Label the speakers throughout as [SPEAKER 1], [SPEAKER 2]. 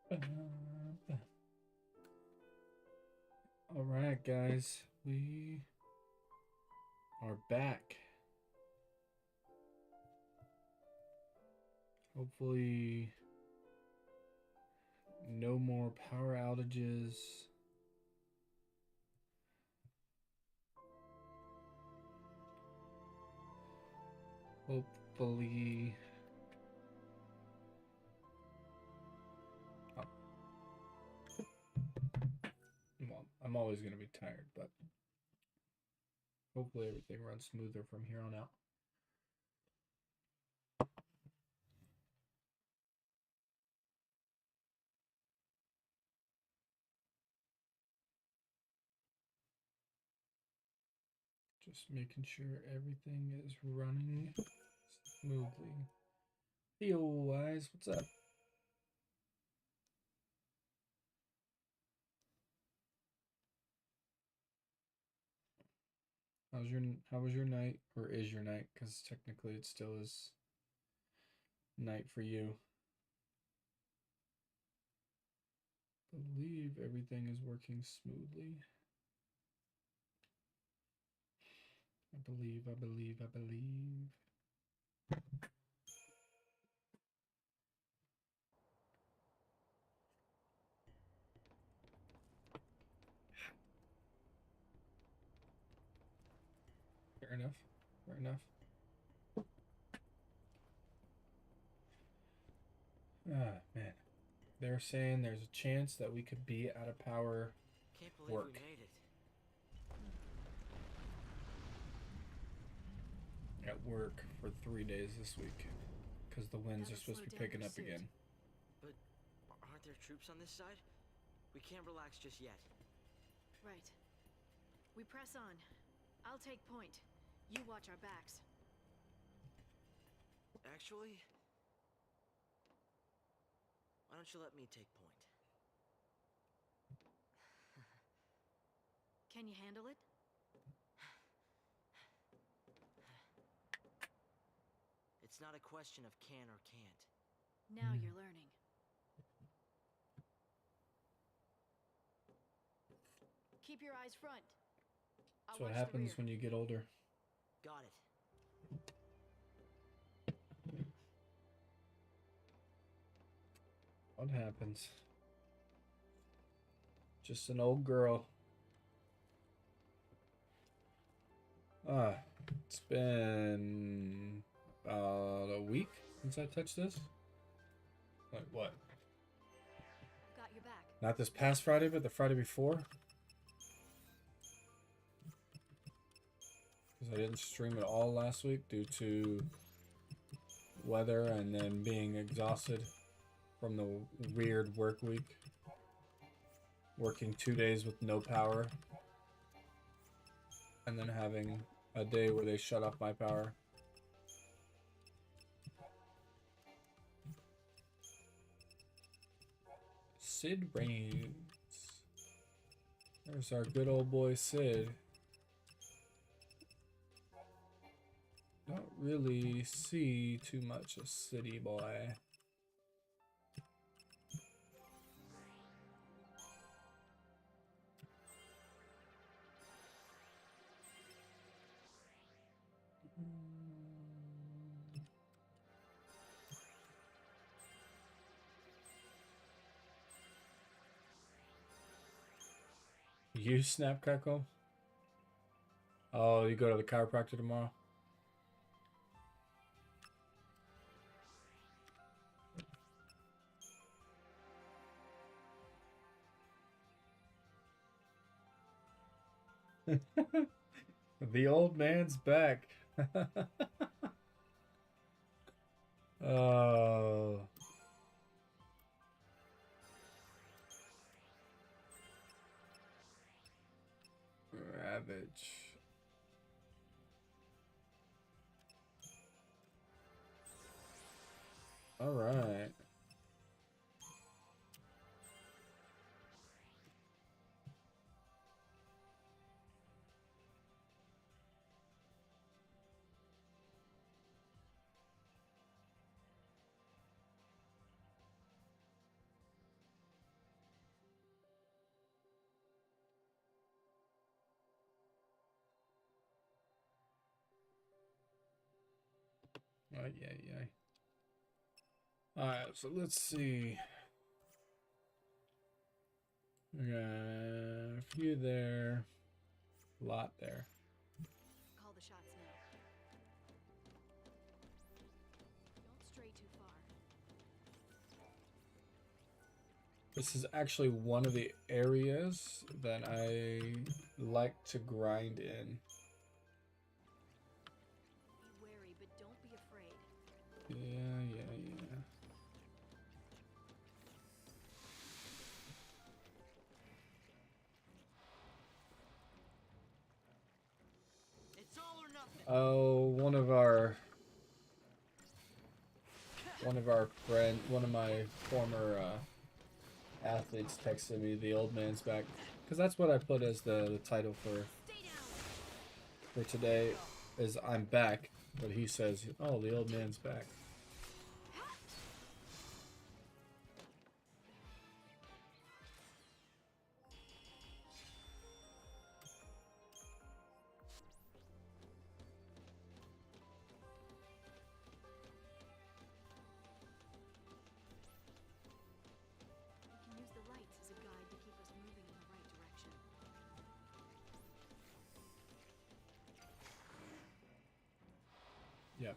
[SPEAKER 1] All right, guys, we are back. Hopefully, no more power outages. Hopefully, oh, well, I'm always going to be tired, but hopefully everything runs smoother from here on out. Just making sure everything is running smoothly. Yo, Wise, what's up? How was your night, or is your night? Because technically it still is night for you. Believe everything is working smoothly. I believe. Fair enough. Fair enough. Ah, man. They're saying there's a chance that we could be out of power.
[SPEAKER 2] Can't believe
[SPEAKER 1] Work.
[SPEAKER 2] we made it.
[SPEAKER 1] At work for 3 days this week. Because the winds are supposed to be picking up again.
[SPEAKER 2] But aren't there troops on this side? We can't relax just yet.
[SPEAKER 3] Right. We press on. I'll take point. You watch our backs.
[SPEAKER 2] Actually, why don't you let me take point?
[SPEAKER 3] Can you handle it?
[SPEAKER 2] It's not a question of can or can't.
[SPEAKER 3] Now you're learning. Keep your eyes front.
[SPEAKER 1] That's what happens when you get older.
[SPEAKER 2] Got it.
[SPEAKER 1] What happens? Just an old girl. It's been about a week since I touched this. Like what?
[SPEAKER 3] Got your back.
[SPEAKER 1] Not this past Friday, but the Friday before. Because I didn't stream at all last week due to weather and then being exhausted from the weird work week. Working 2 days with no power. And then having a day where they shut off my power. Sid reigns. There's our good old boy Sid. Don't really see too much of City Boy. You snap crackle? Oh, you go to the chiropractor tomorrow? The old man's back. Oh. Ravage. All right. yeah. Alright, so let's see. We got a few there. A lot there.
[SPEAKER 3] Call the shots now. Don't stray too far.
[SPEAKER 1] This is actually one of the areas that I like to grind in.
[SPEAKER 3] Be wary, but don't be afraid.
[SPEAKER 1] Yeah.
[SPEAKER 2] It's all or nothing.
[SPEAKER 1] Oh, one of my former athletes texted me, "The old man's back," because that's what I put as the title for today, is "I'm back," but he says, "Oh, the old man's back."
[SPEAKER 3] We can use the lights as a guide to keep us moving in the right direction.
[SPEAKER 1] Yep.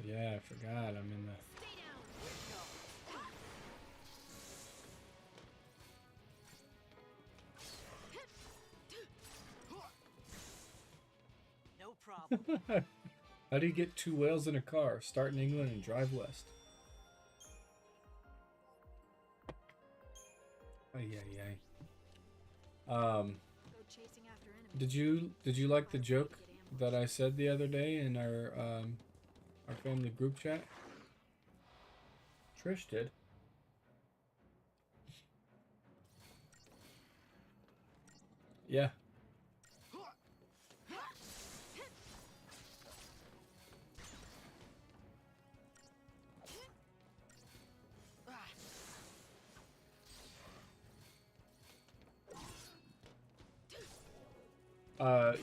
[SPEAKER 1] Yeah, I forgot. I'm in the.
[SPEAKER 3] Stay down.
[SPEAKER 2] No problem.
[SPEAKER 1] How do you get two whales in a car? Start in England and drive west. Ay.
[SPEAKER 3] Go chasing after enemies.
[SPEAKER 1] Did you like the joke that I said the other day in our family group chat? Trish did. Yeah.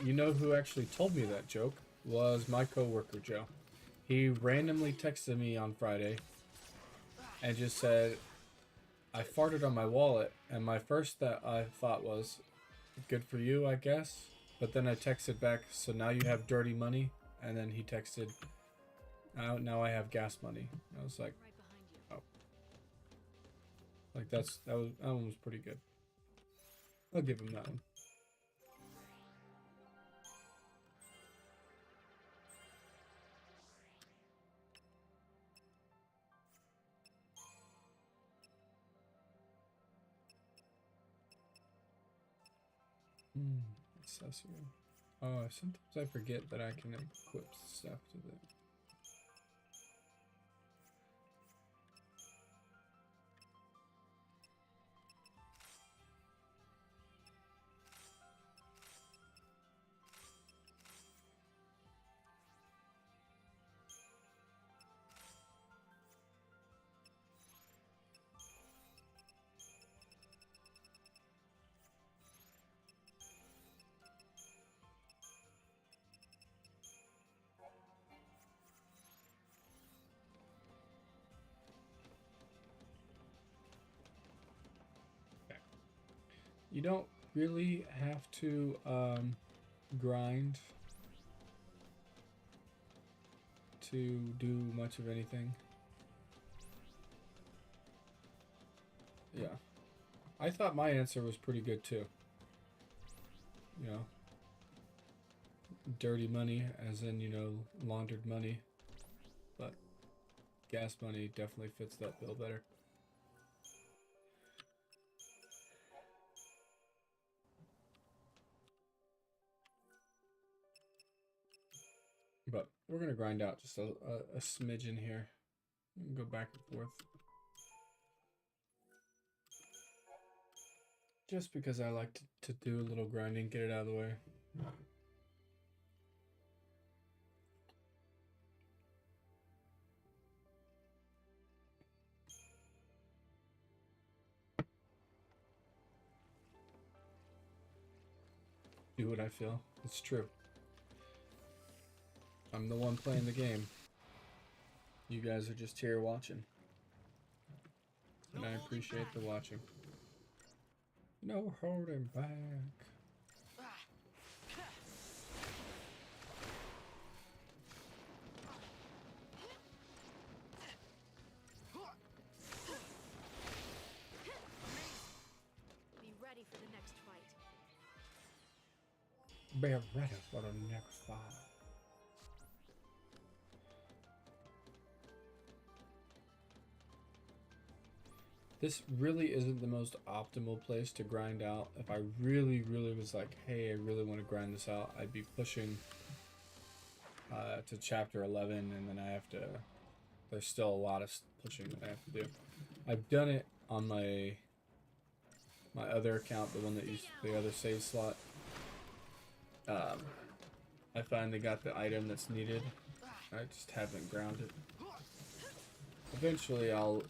[SPEAKER 1] You know who actually told me that joke? Was my coworker Joe. He randomly texted me on Friday and just said, "I farted on my wallet," and my first thought was, "Good for you, I guess." But then I texted back, "So now you have dirty money?" And then he texted, "Now I have gas money." I was like,
[SPEAKER 3] Right behind you.
[SPEAKER 1] "Oh." Like that one was pretty good. I'll give him that one. Accessory. Oh, sometimes I forget that I can equip stuff to it. You don't really have to grind to do much of anything. Yeah. I thought my answer was pretty good too. You know, dirty money, as in, laundered money. But gas money definitely fits that bill better. But we're gonna grind out just a smidgen here. And go back and forth. Just because I like to do a little grinding, get it out of the way. Do what I feel. It's true. I'm the one playing the game. You guys are just here watching. And I appreciate the watching. No holding back.
[SPEAKER 3] Be ready for the next fight.
[SPEAKER 1] Be ready for the next fight. This really isn't the most optimal place to grind out. If I really was like, hey, I really want to grind this out, I'd be pushing to chapter 11, and then I have to, there's still a lot of pushing that I have to do. I've done it on my other account, the one that used the other save slot. I finally got the item that's needed. I just haven't ground it. Eventually I'll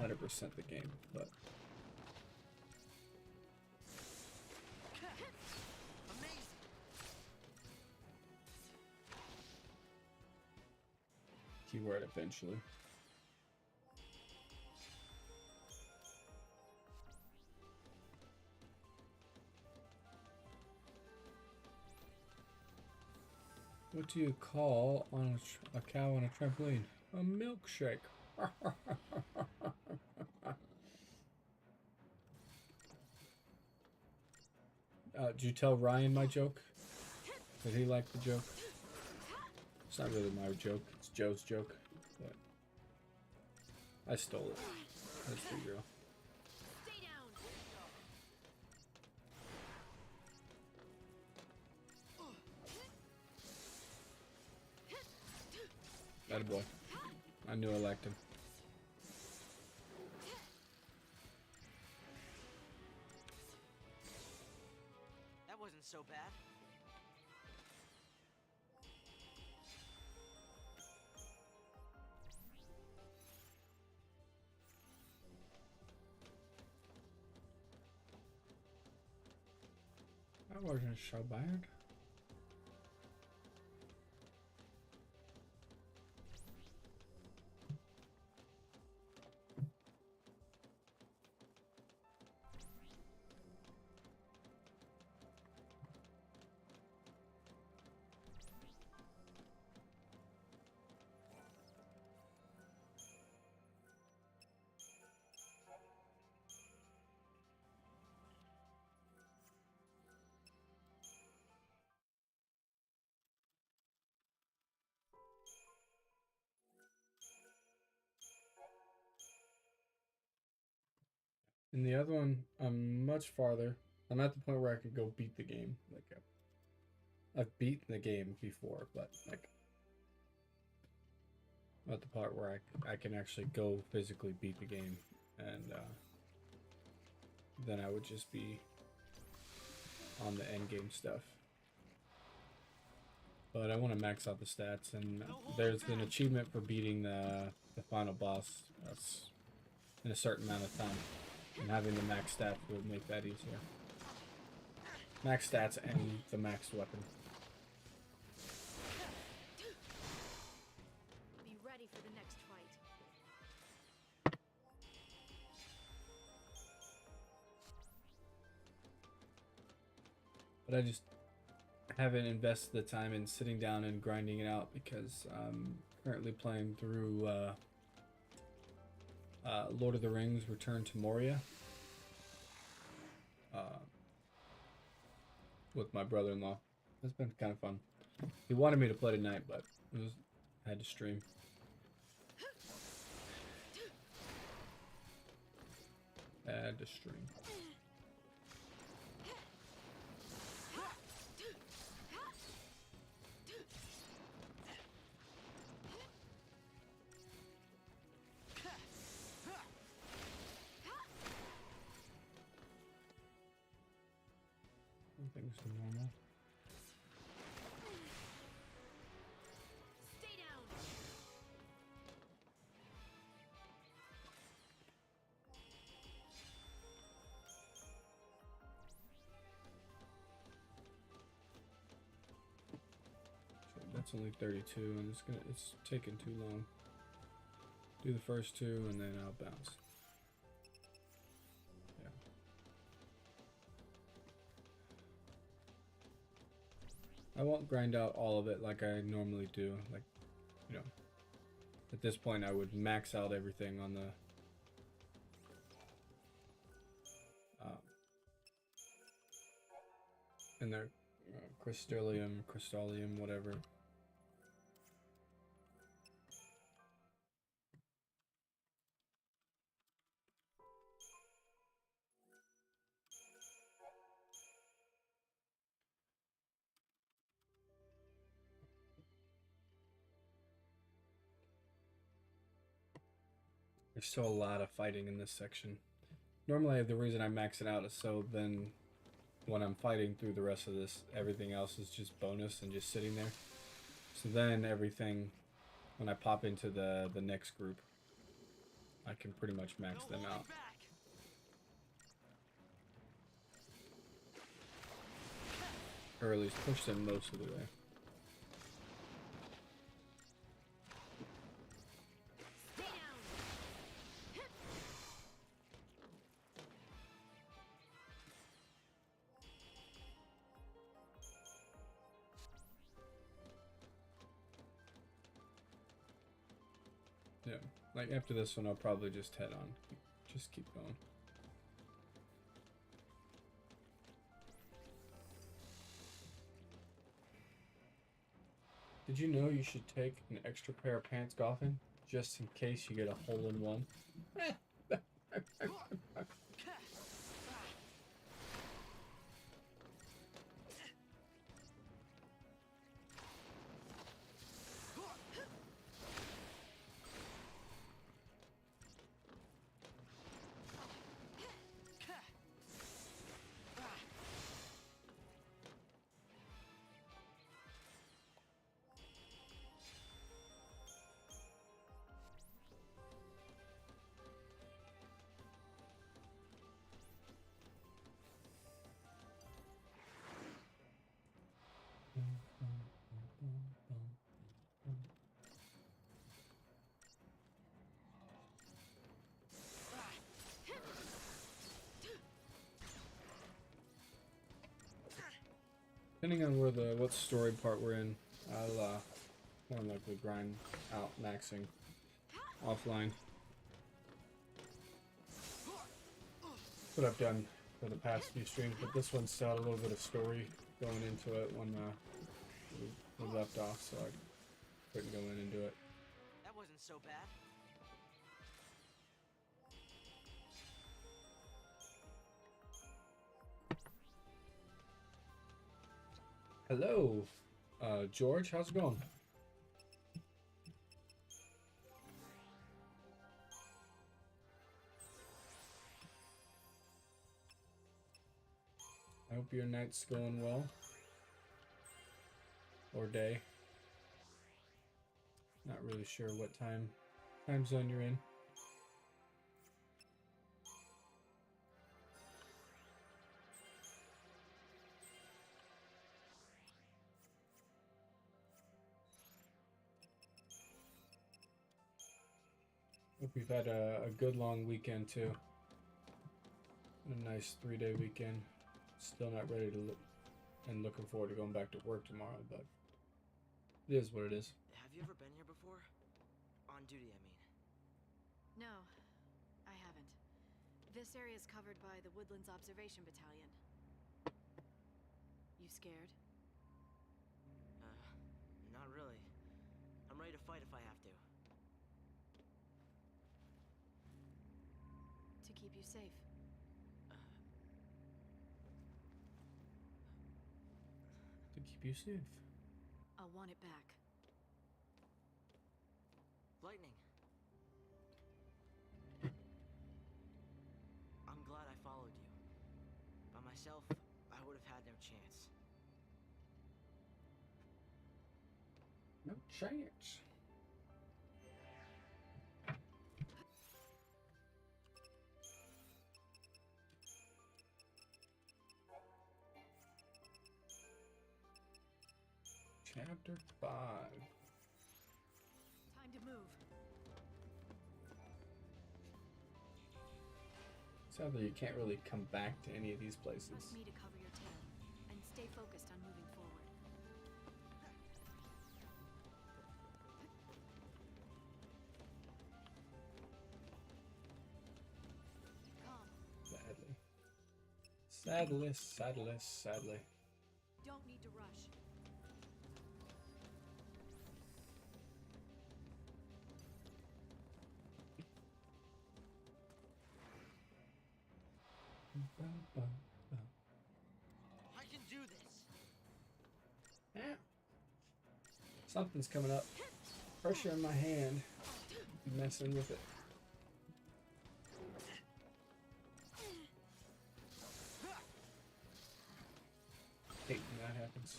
[SPEAKER 1] 100% the game, but keyword eventually. What do you call on a cow on a trampoline? A milkshake. Did you tell Ryan my joke? Did he like the joke? It's not really my joke. It's Joe's joke. But I stole it. Let's be real.
[SPEAKER 3] Stay down.
[SPEAKER 1] That boy. I knew I liked him.
[SPEAKER 2] That wasn't so bad.
[SPEAKER 1] That wasn't so bad. In the other one, I'm much farther. I'm at the point where I could go beat the game. Like, I've beaten the game before, but like, I'm at the part where I can actually go physically beat the game, and then I would just be on the end game stuff. But I want to max out the stats, and there's an achievement for beating the final boss. That's in a certain amount of time. And having the max stats will make that easier. Max stats and the max weapon.
[SPEAKER 3] Be ready for the next fight.
[SPEAKER 1] But I just haven't invested the time in sitting down and grinding it out because I'm currently playing through Lord of the Rings Return to Moria with my brother-in-law. It's been kind of fun. He wanted me to play tonight, but I had to stream. Had to stream. Where's the normal?
[SPEAKER 3] Stay down.
[SPEAKER 1] So that's only 32, and it's taking too long. Do the first two, and then I'll bounce. Yeah. I won't grind out all of it like I normally do. Like, you know, at this point I would max out everything on the in their crystallium, whatever. There's still a lot of fighting in this section. Normally, the reason I max it out is so then when I'm fighting through the rest of this, everything else is just bonus and just sitting there. So then everything, when I pop into the next group, I can pretty much max them out. Or at least push them most of the way.
[SPEAKER 3] Stay down.
[SPEAKER 1] Yeah, like after this one, I'll probably just head on. Just keep going. Did you know you should take an extra pair of pants golfing just in case you get a hole in one? Depending on what story part we're in, I'll more likely grind out maxing offline. What I've done for the past few streams, but this one's still had a little bit of story going into it when we left off, so I couldn't go in and do it.
[SPEAKER 2] That wasn't so bad.
[SPEAKER 1] Hello, George. How's it going? I hope your night's going well. Or day. Not really sure what time zone you're in. Hope you've had a good long weekend too. A nice 3-day weekend. Still not ready to look and looking forward to going back to work tomorrow, but it is what it is.
[SPEAKER 2] Have you ever been here before? On duty, I mean.
[SPEAKER 3] No, I haven't. This area is covered by the Woodlands Observation Battalion. You scared?
[SPEAKER 2] Not really. I'm ready to fight if I have to.
[SPEAKER 3] To keep you safe.
[SPEAKER 1] To keep you safe.
[SPEAKER 3] I'll want it back.
[SPEAKER 2] Lightning. I'm glad I followed you. By myself, I would have had no chance.
[SPEAKER 1] No chance. Chapter 5.
[SPEAKER 3] Time to move.
[SPEAKER 1] Sadly, you can't really come back to any of these places.
[SPEAKER 3] Trust me to cover your tail, and stay focused on moving forward. Calm.
[SPEAKER 1] Sadly.
[SPEAKER 3] Don't need to rush.
[SPEAKER 2] I can do this.
[SPEAKER 1] Yeah. Something's coming up. Pressure in my hand. Messing with it. Hate when that happens.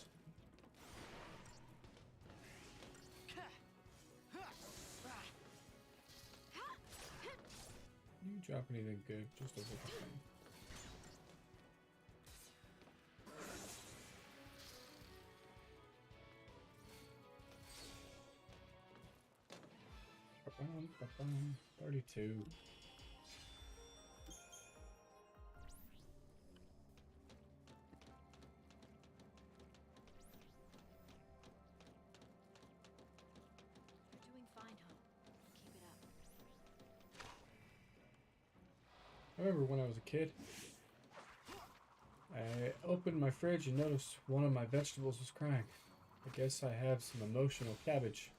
[SPEAKER 1] You drop anything good, just a little thing. Ba-bum. 32.
[SPEAKER 3] You're doing fine, Hope. Keep it up.
[SPEAKER 1] I remember when I was a kid, I opened my fridge and noticed one of my vegetables was crying. I guess I have some emotional cabbage.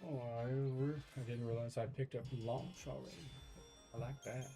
[SPEAKER 1] Oh, I didn't realize I picked up launch already. I like that.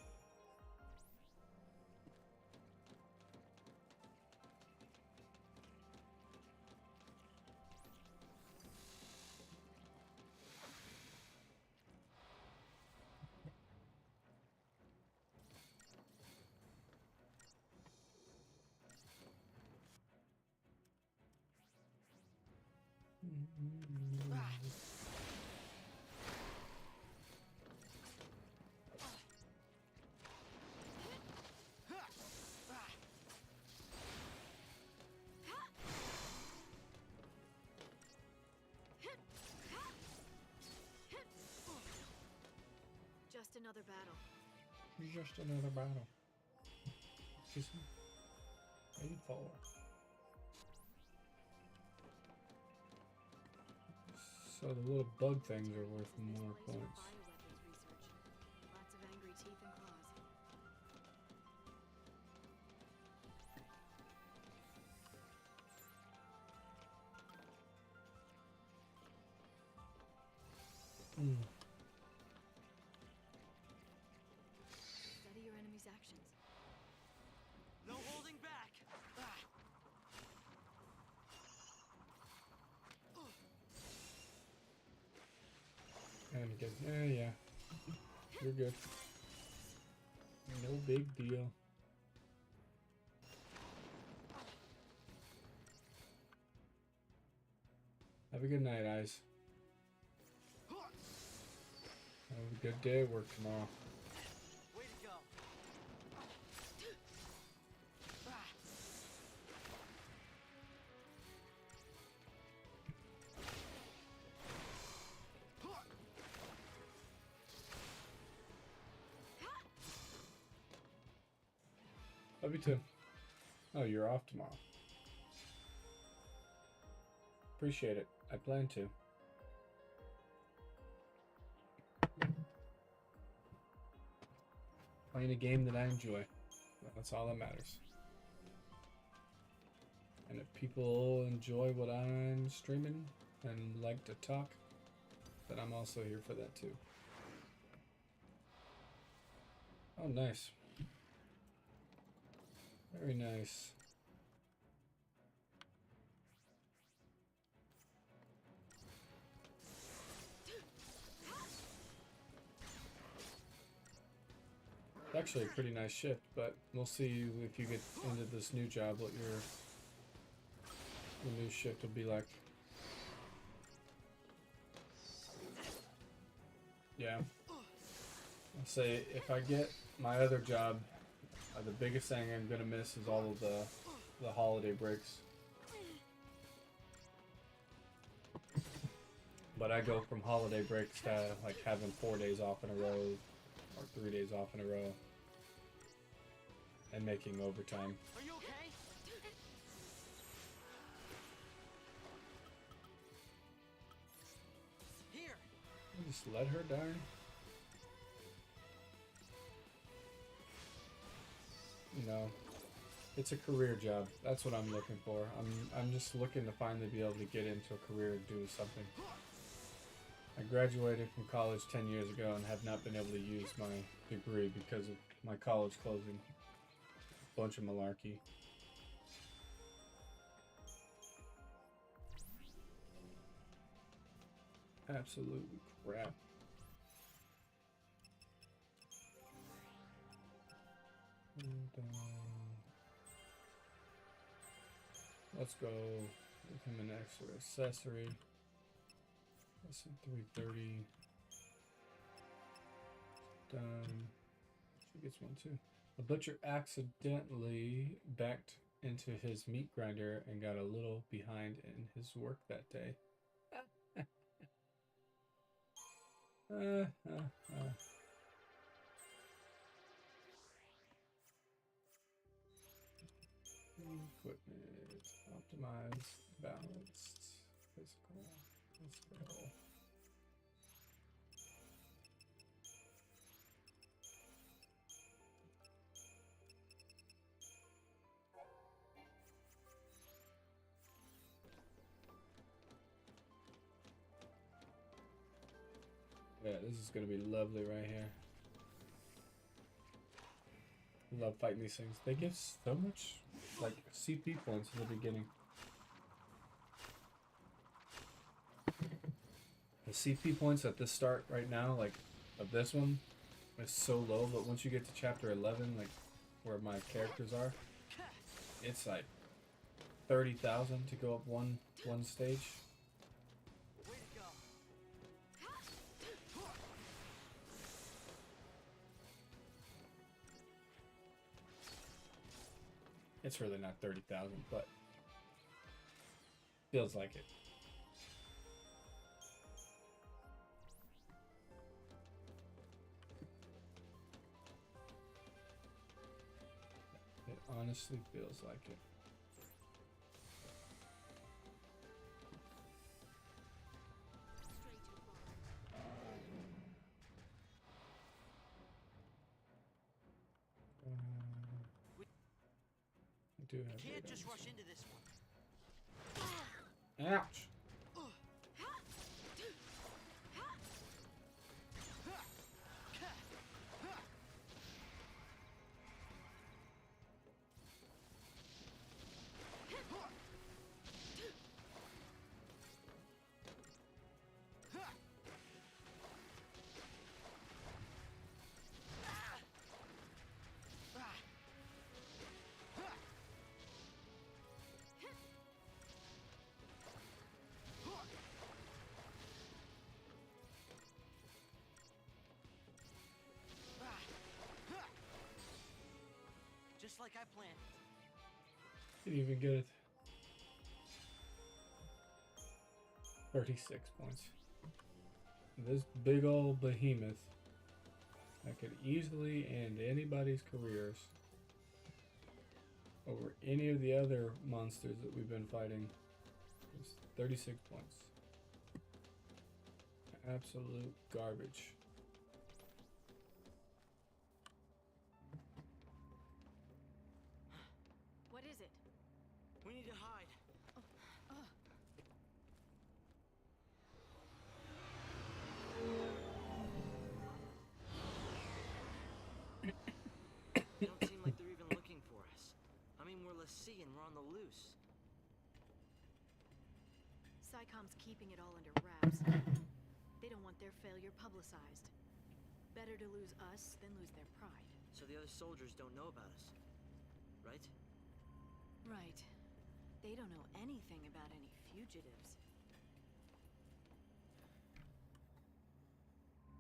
[SPEAKER 3] Just another battle.
[SPEAKER 1] Just another battle. Just paid for. So the little bug things are worth more points.
[SPEAKER 3] Bioweapons research. Lots of angry teeth and claws. Study your enemy's actions.
[SPEAKER 2] No holding back.
[SPEAKER 1] And again, yeah. You're good. No big deal. Have a good night, Eyes. Have a good day at work tomorrow.
[SPEAKER 2] Way to go.
[SPEAKER 1] Love you too. Oh, you're off tomorrow. Appreciate it. I plan to. Playing a game that I enjoy. That's all that matters. And if people enjoy what I'm streaming and like to talk, then I'm also here for that too. Oh, nice. Very nice. It's actually a pretty nice shift, but we'll see if you get into this new job what your new shift will be like. Yeah. I'll say if I get my other job, the biggest thing I'm gonna miss is all of the holiday breaks. But I go from holiday breaks to like having 4 days off in a row or 3 days off in a row and making overtime.
[SPEAKER 2] Are you okay? Here.
[SPEAKER 1] Just let her die. You know, it's a career job. That's what I'm looking for. I'm just looking to finally be able to get into a career and do something. I graduated from college 10 years ago and have not been able to use my degree because of my college closing. Bunch of malarkey. Absolute crap. And, let's go give him an extra accessory. Lesson 330. Done. She gets one too. The butcher accidentally backed into his meat grinder and got a little behind in his work that day. Equipment, optimized, balanced, physical. Let's go. Yeah, this is gonna be lovely right here. Love fighting these things. They give so much, like, CP points in the beginning. The CP points at the start right now, like, of this one, is so low, but once you get to chapter 11, like, where my characters are, it's like 30,000 to go up one stage.
[SPEAKER 2] Way to go.
[SPEAKER 1] It's really not 30,000, but feels like it. It honestly feels like it. I do have.
[SPEAKER 2] You can't just rush into this one.
[SPEAKER 1] Ouch!
[SPEAKER 2] Just like I planned.
[SPEAKER 1] Didn't even get it. 36 points. This big old behemoth that could easily end anybody's careers over any of the other monsters that we've been fighting. It's 36 points. Absolute garbage.
[SPEAKER 3] What is it?
[SPEAKER 2] We need to hide. we're on the loose.
[SPEAKER 3] SciComm's keeping it all under wraps. They don't want their failure publicized. Better to lose us than lose their pride.
[SPEAKER 2] So the other soldiers don't know about us, right?
[SPEAKER 3] Right. They don't know anything about any fugitives.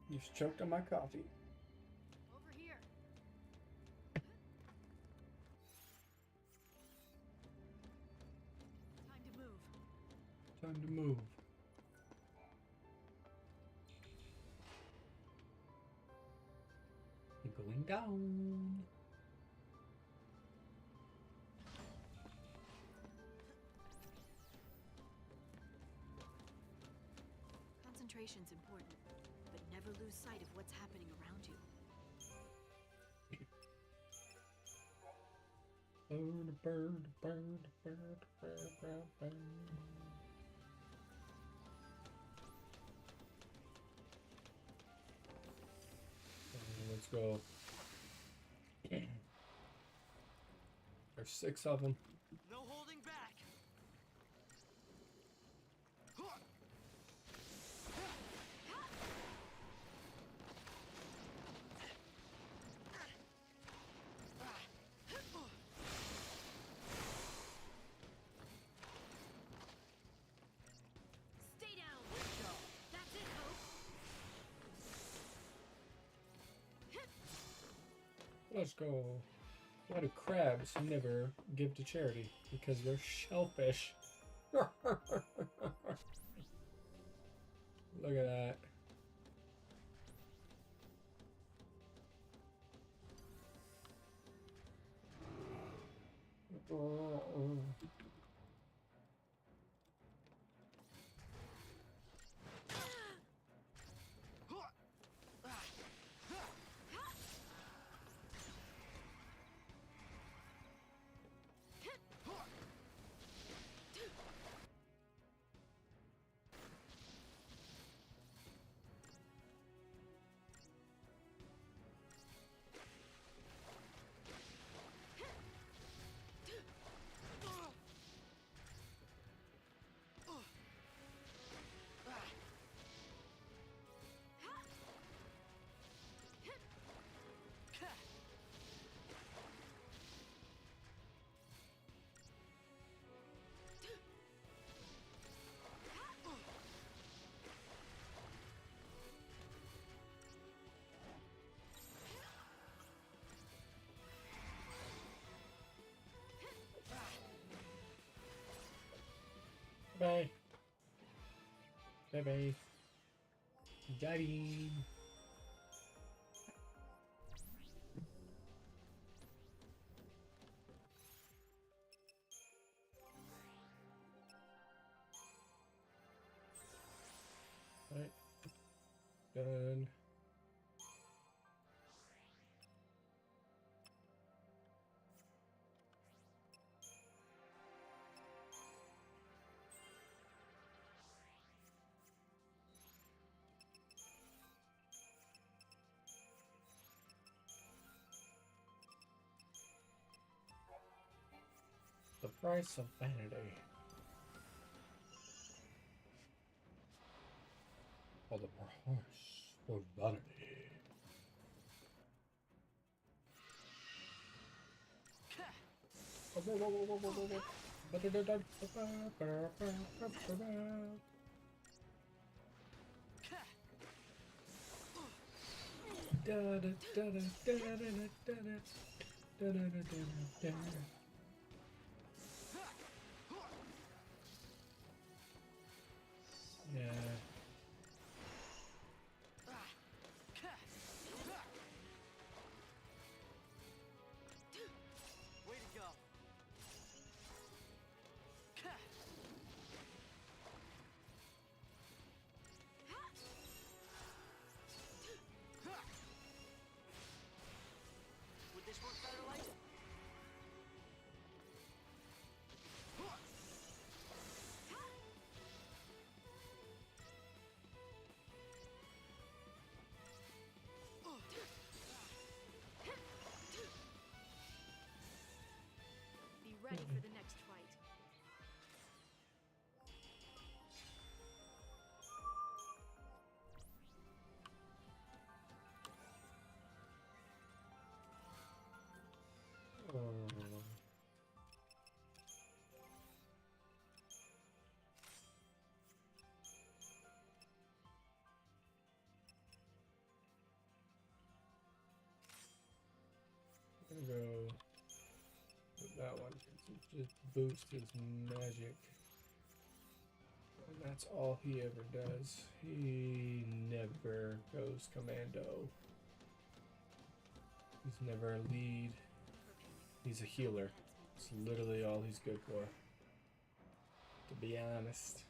[SPEAKER 1] You just choked on my coffee.
[SPEAKER 3] Over here. Time to move.
[SPEAKER 1] Time to move. You're going down.
[SPEAKER 3] Concentration's important, but never lose sight of what's happening around you.
[SPEAKER 1] Bird. Let's go. There's 6 of them.
[SPEAKER 2] No holding back.
[SPEAKER 3] Stay down! That's it, Hope!
[SPEAKER 1] Let's go. Why do crabs never give to charity? Because they're shellfish. Look at that. Bye. Bye. Daddy. Right. Done. The price of vanity. Or the price of vanity. Yeah.
[SPEAKER 2] Way to go. Would this work better, like?
[SPEAKER 1] to just boost his magic. And that's all he ever does. He never goes commando. He's never a lead. He's a healer. It's literally all he's good for. To be honest.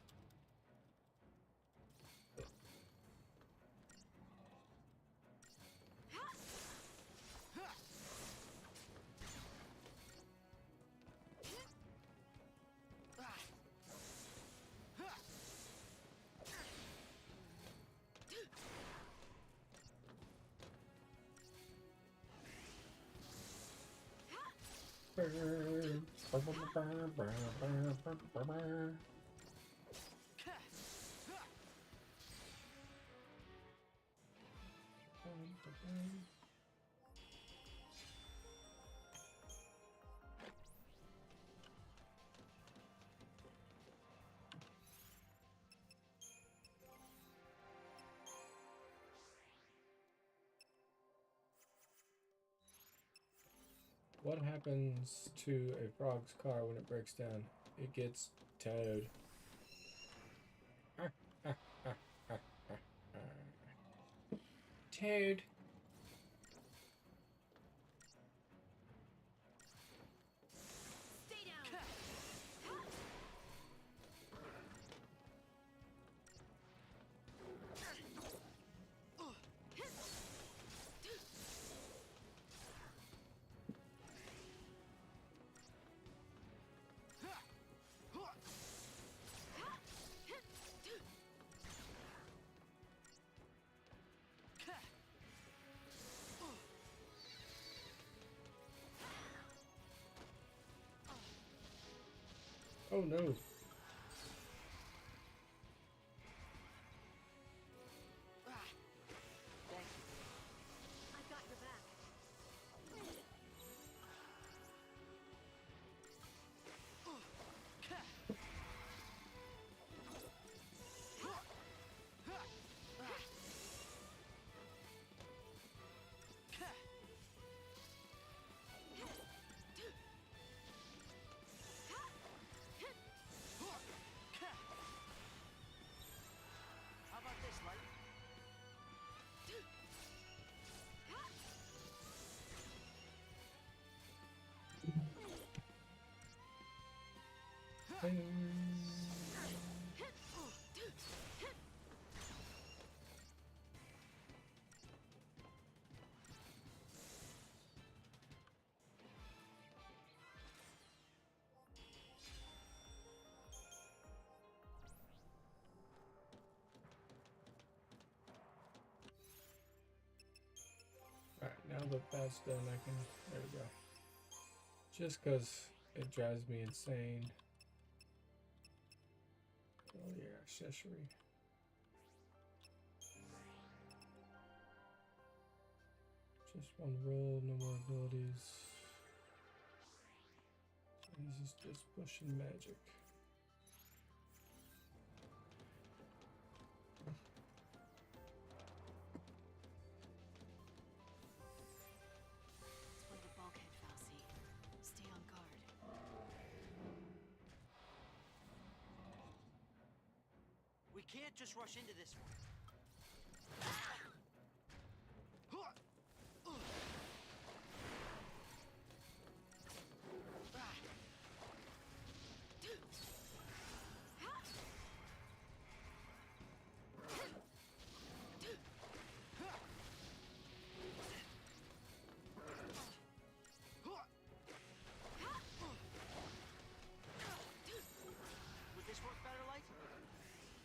[SPEAKER 1] What happens to a frog's car when it breaks down? It gets towed. Towed.
[SPEAKER 3] Stay down.
[SPEAKER 1] Oh no.
[SPEAKER 3] I've got your back.
[SPEAKER 2] How about this, Light?
[SPEAKER 1] Alright, now that that's done, I can. There we go. Just because it drives me insane. Oh, yeah, accessory. Just one roll, no more abilities. So he's just pushing magic.
[SPEAKER 3] It's one of the bulkhead fal'Cie. Stay on guard.
[SPEAKER 2] We can't just rush into this one. Would this work better, Light?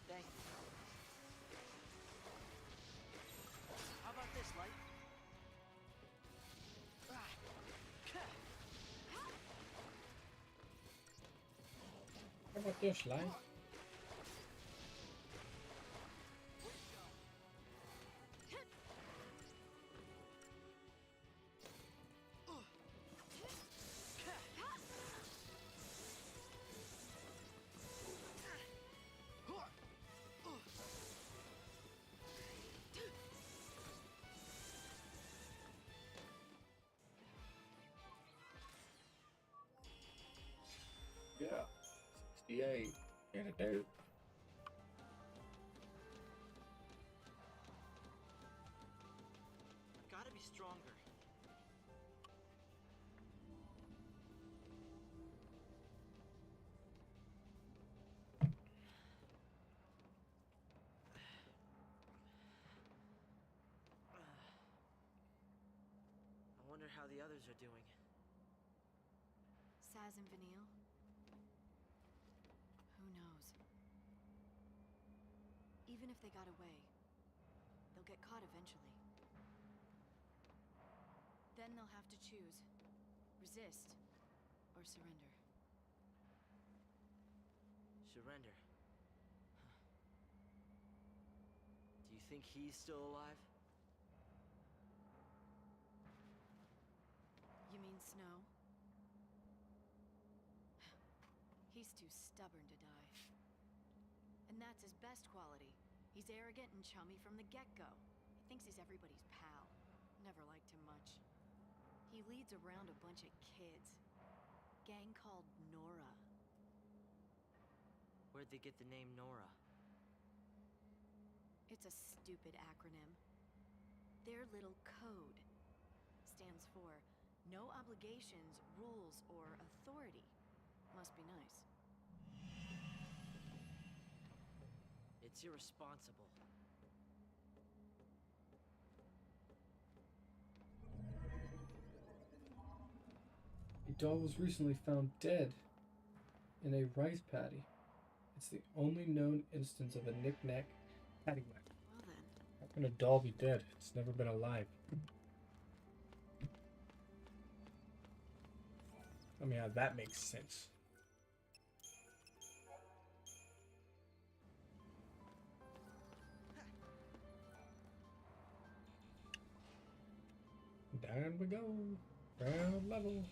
[SPEAKER 2] Thank you. How about this, Light?
[SPEAKER 1] How about this, Light? Yay. Get it, dude.
[SPEAKER 2] Gotta be stronger. I wonder how the others are doing.
[SPEAKER 3] Saz and Vanille? Who knows? Even if they got away, they'll get caught eventually. Then they'll have to choose. Resist or surrender.
[SPEAKER 2] Surrender. Do you think he's still alive?
[SPEAKER 3] You mean Snow? He's too stubborn to die. And that's his best quality. He's arrogant and chummy from the get-go. He thinks he's everybody's pal. Never liked him much. He leads around a bunch of kids. Gang called Nora.
[SPEAKER 2] Where'd they get the name Nora?
[SPEAKER 3] It's a stupid acronym. Their little code stands for no obligations, rules, or authority. Must be nice.
[SPEAKER 2] It's irresponsible.
[SPEAKER 1] A dog was recently found dead in a rice paddy. It's the only known instance of a knick-knack paddywhack.
[SPEAKER 3] Well then.
[SPEAKER 1] How can a doll be dead? It's never been alive. I mean, that makes sense. Down we go. Ground level.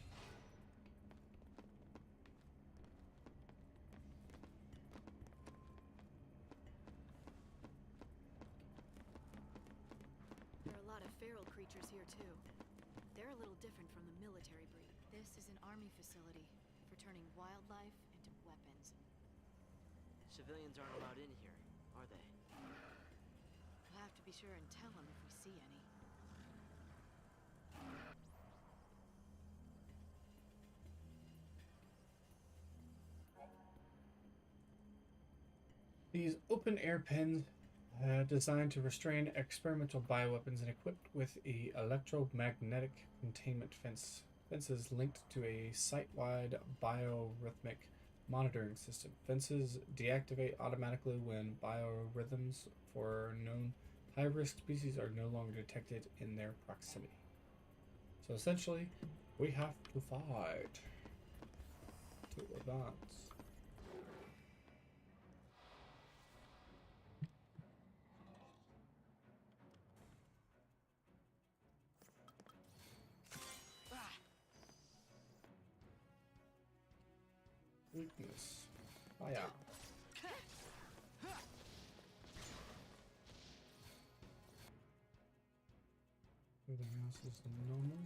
[SPEAKER 3] There are a lot of feral creatures here too. They're a little different from the military breed. This is an army facility for turning wildlife into weapons.
[SPEAKER 2] Civilians aren't allowed in here, are they?
[SPEAKER 3] We'll have to be sure and tell them if we see any.
[SPEAKER 1] These open-air pens designed to restrain experimental bioweapons and equipped with a electromagnetic containment fences linked to a site-wide biorhythmic monitoring system. Fences deactivate automatically when biorhythms for known high-risk species are no longer detected in their proximity. So essentially, we have to fight to advance. Weakness. Fire. Everything else is normal.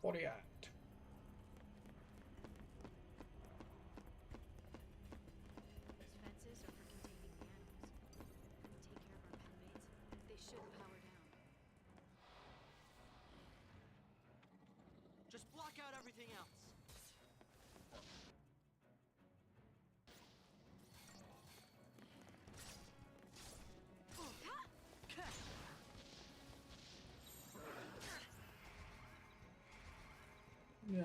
[SPEAKER 1] Body act.
[SPEAKER 3] These fences are for containing the animals. If we take care of our pen mates, they should power down.
[SPEAKER 2] Just block out everything else.
[SPEAKER 1] Yeah.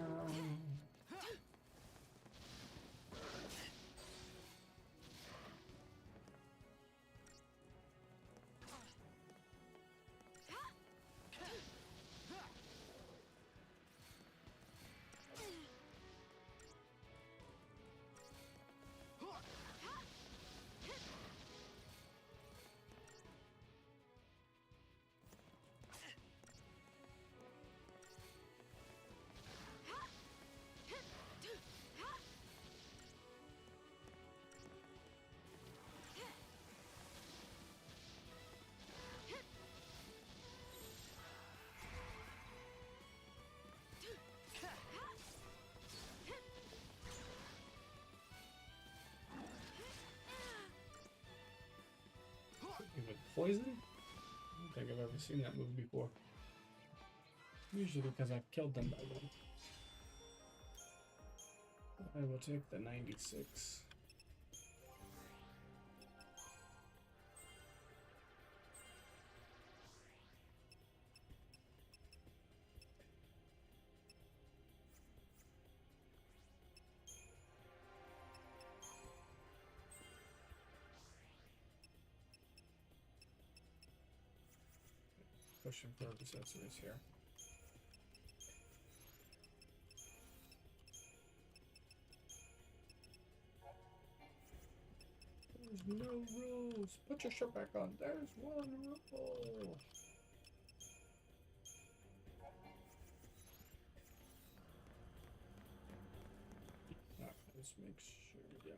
[SPEAKER 1] Poison? I don't think I've ever seen that movie before. Usually because I've killed them by then. I will take the 96. Pushing for the sensors here. There's no rules. Put your shirt back on. There's one rule. Let's make sure. Yeah.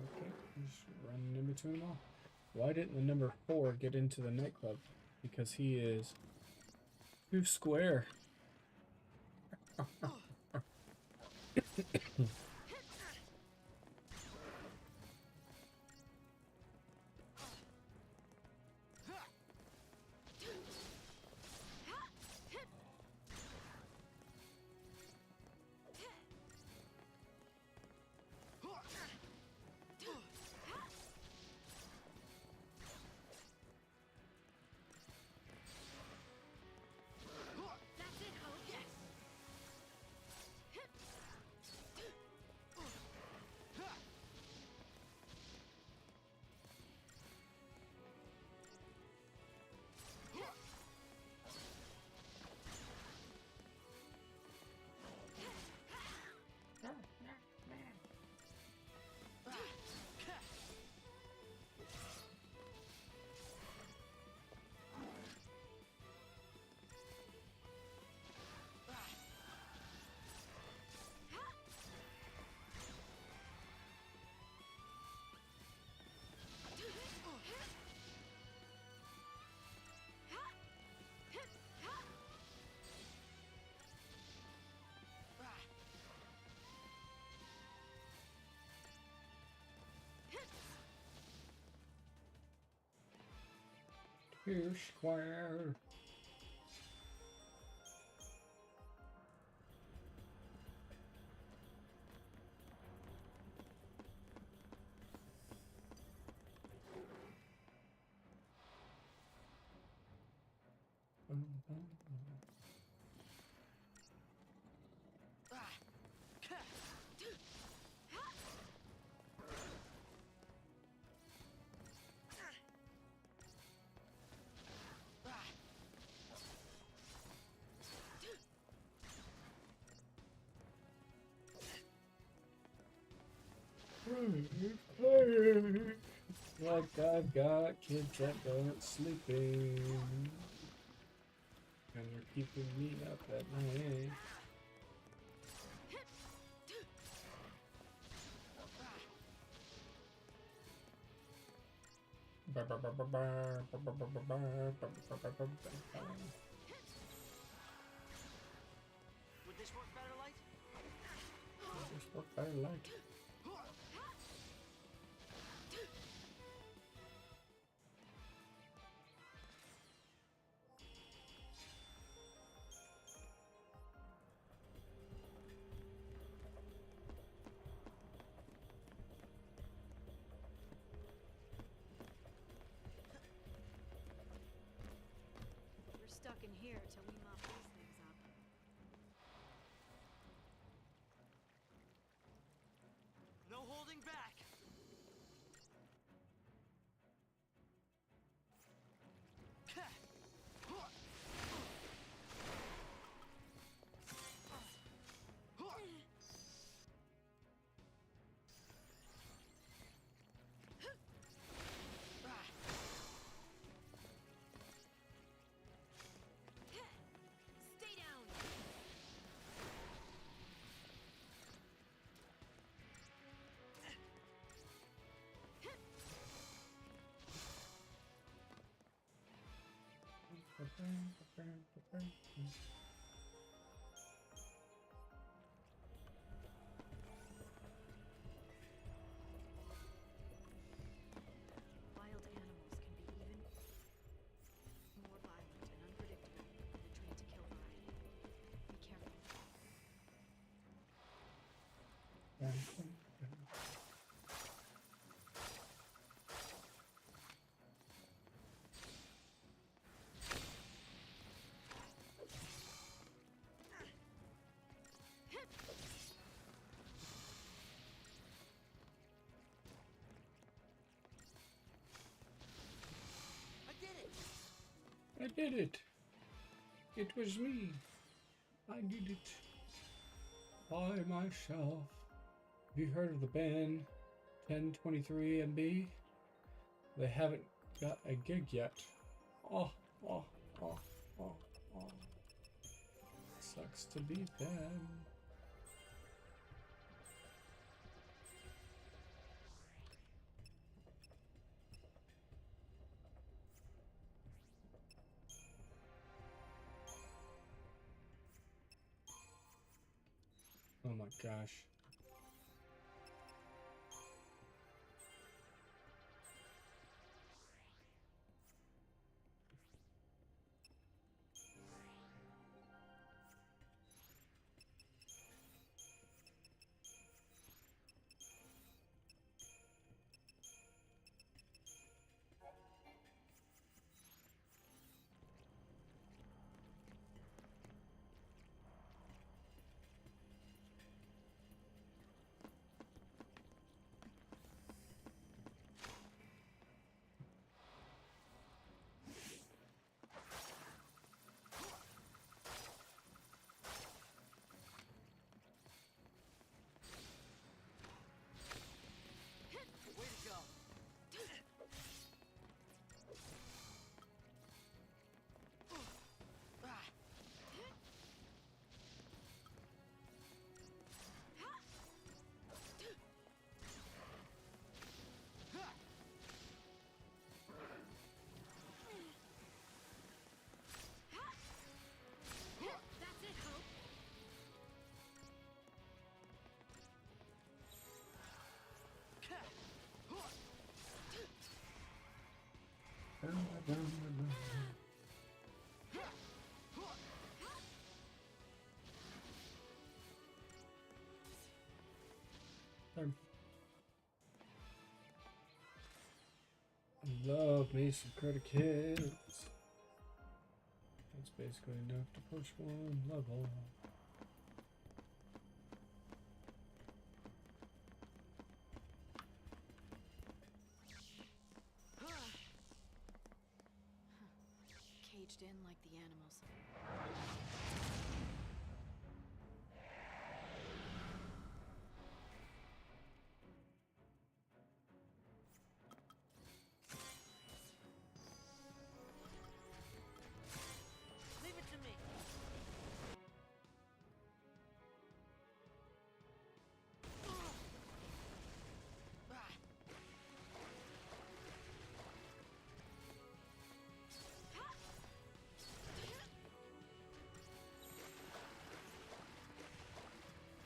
[SPEAKER 1] Okay, just running in between them all. Why didn't the number 4 get into the nightclub? Because he is too square. Two square. Like I've got kids that aren't sleeping, and they're keeping me up at night.
[SPEAKER 2] Would this work better, Light?
[SPEAKER 1] This work better, Light.
[SPEAKER 3] We're stuck in here till we mop these things up.
[SPEAKER 2] No holding back.
[SPEAKER 3] Stay down!
[SPEAKER 1] did it. It was me. I did it by myself. Have you heard of the band 1023 MB? They haven't got a gig yet. Oh, oh, oh, oh, oh. Sucks to be them. Oh my gosh.
[SPEAKER 2] Way to go.
[SPEAKER 3] That's it, Hope.
[SPEAKER 1] Love me some critter kids. That's basically enough to push one level.
[SPEAKER 3] Caged in like the animals.
[SPEAKER 2] Leave it to me.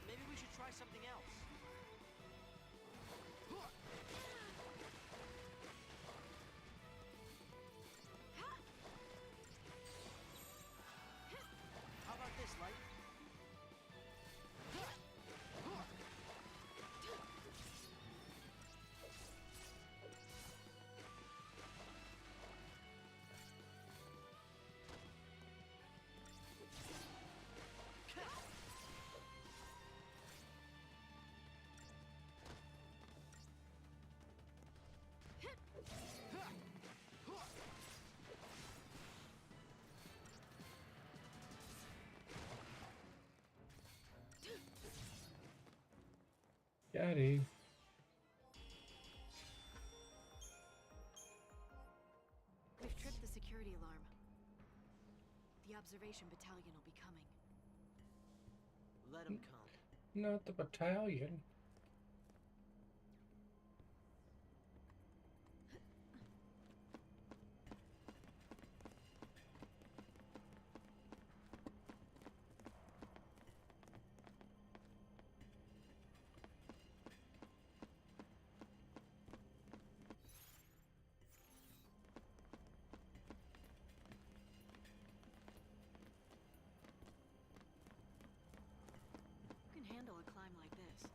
[SPEAKER 2] Maybe we should try something else. How about this, Light?
[SPEAKER 1] Daddy.
[SPEAKER 3] We've tripped the security alarm. The observation battalion will be coming.
[SPEAKER 2] Let him come.
[SPEAKER 1] Not the battalion.
[SPEAKER 3] Who can handle a climb like this?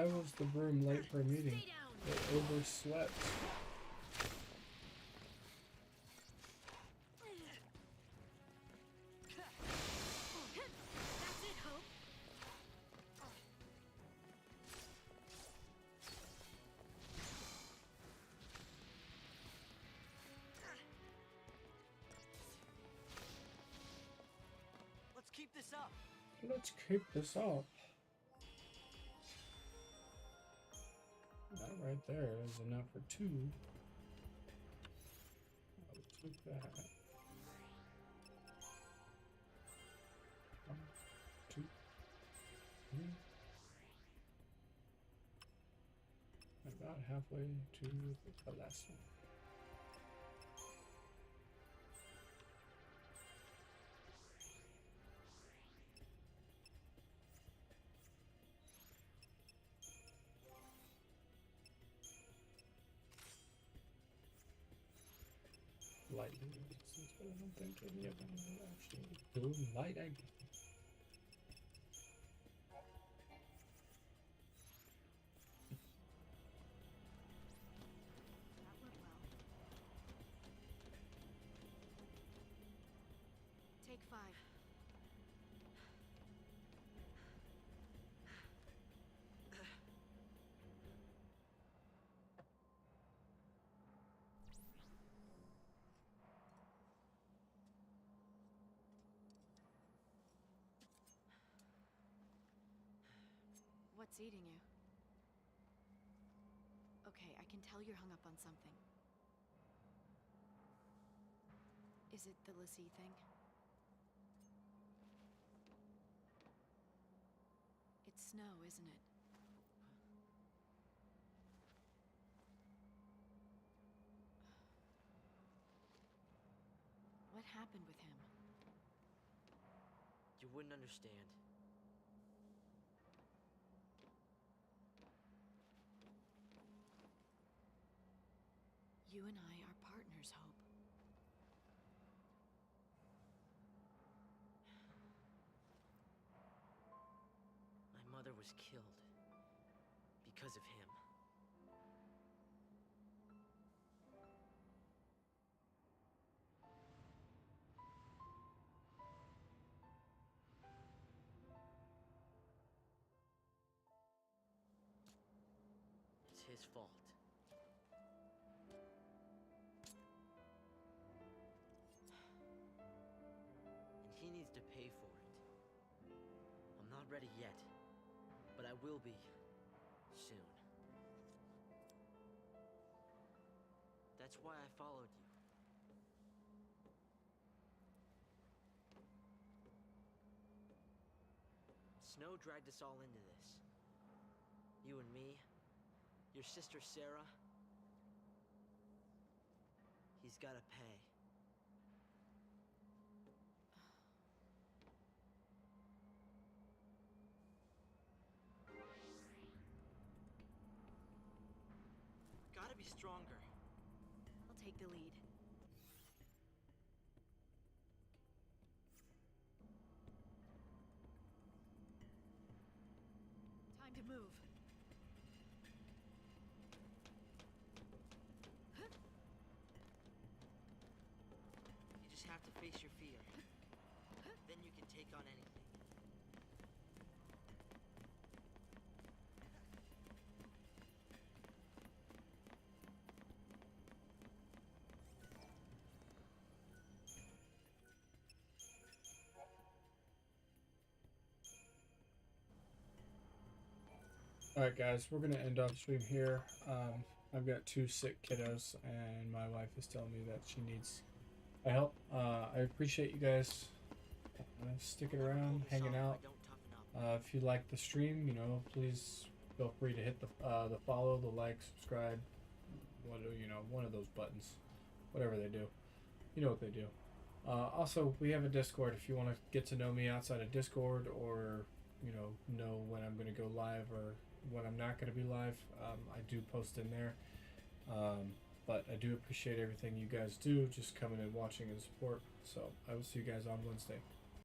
[SPEAKER 1] Why was the broom late for a meeting?
[SPEAKER 3] Stay down.
[SPEAKER 1] It overslept.
[SPEAKER 3] That's it, Hope.
[SPEAKER 2] Let's keep this up.
[SPEAKER 1] Let's keep this up. That right there is enough for 2. I'll take that. 1, 2, 3. About halfway to the last one. Lightning resistance, but I don't think any of them will actually do light egg.
[SPEAKER 3] That went well. Take 5. What's eating you? Okay, I can tell you're hung up on something. Is it the Lassie thing? It's snow, isn't it? What happened with him?
[SPEAKER 2] You wouldn't understand.
[SPEAKER 3] You and I are partners, Hope.
[SPEAKER 2] My mother was killed because of him. It's his fault. And he needs to pay for it. I'm not ready yet, but I will be soon. That's why I followed you. Snow dragged us all into this. You and me, your sister Sarah. He's gotta pay. Gotta be stronger.
[SPEAKER 3] I'll take the lead. Time to move.
[SPEAKER 2] You just have to face your fear. Then you can take on anything.
[SPEAKER 1] Alright guys, we're going to end off stream here. I've got 2 sick kiddos and my wife is telling me that she needs my help. I appreciate you guys sticking around, hanging out. If you like the stream, you know, please feel free to hit the follow, the like, subscribe, one of those buttons, whatever they do. You know what they do. Also, we have a Discord if you want to get to know me outside of Discord, or know when I'm going to go live or when I'm not going to be live. I do post in there. But I do appreciate everything you guys do, just coming and watching and support. So I will see you guys on Wednesday.